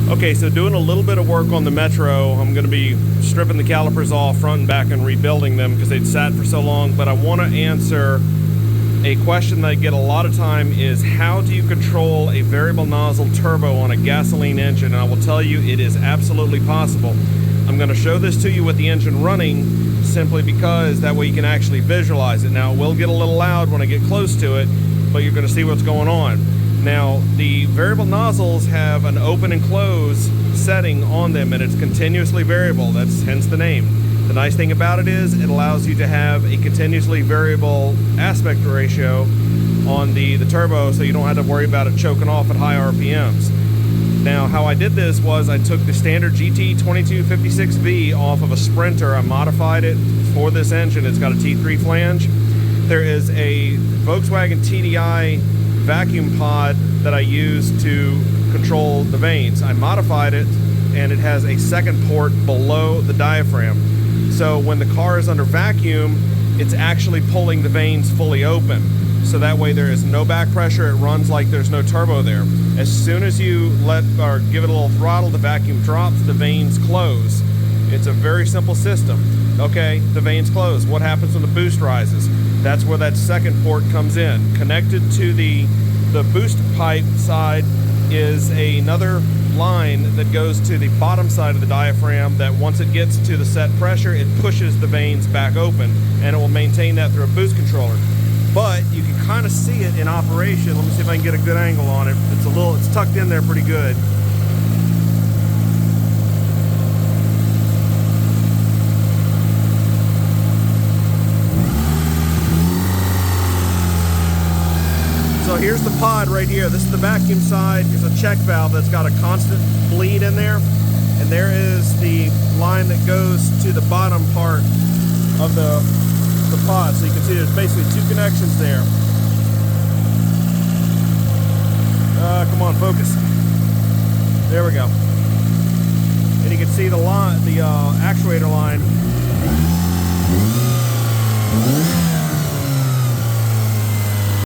Okay, so doing a little bit of work on the Metro. I'm going to be stripping the calipers off front and back and rebuilding them because they'd sat for so long. But I want to answer a question that I get a lot of time is how do you control a variable nozzle turbo on a gasoline engine? And I will tell you it is absolutely possible. I'm going to show this to you with the engine running simply because that way you can actually visualize it. Now it will get a little loud when I get close to it, but you're going to see what's going on. Now, the variable nozzles have an open and close setting on them, and it's continuously variable. That's hence the name. The nice thing about it is it allows you to have a continuously variable aspect ratio on the turbo, so you don't have to worry about it choking off at high RPMs. Now, how I did this was I took the standard GT2256V off of a Sprinter. I modified it for this engine. It's got a T3 flange. There is a Volkswagen TDI vacuum pod that I use to control the vanes. I modified it and it has a second port below the diaphragm. So when the car is under vacuum, it's actually pulling the vanes fully open. So that way there is no back pressure, it runs like there's no turbo there. As soon as you give it a little throttle, the vacuum drops, the vanes close. It's a very simple system. Okay, the vanes close. What happens when the boost rises? That's where that second port comes in. Connected to the boost pipe side is another line that goes to the bottom side of the diaphragm that once it gets to the set pressure, it pushes the vanes back open, and it will maintain that through a boost controller. But you can kind of see it in operation. Let me see if I can get a good angle on it. It's tucked in there pretty good. So here's the pod right here. This is the vacuum side. There's a check valve that's got a constant bleed in there. And there is the line that goes to the bottom part of the pod. So you can see there's basically two connections there. Come on, focus. There we go. And you can see the line, the actuator line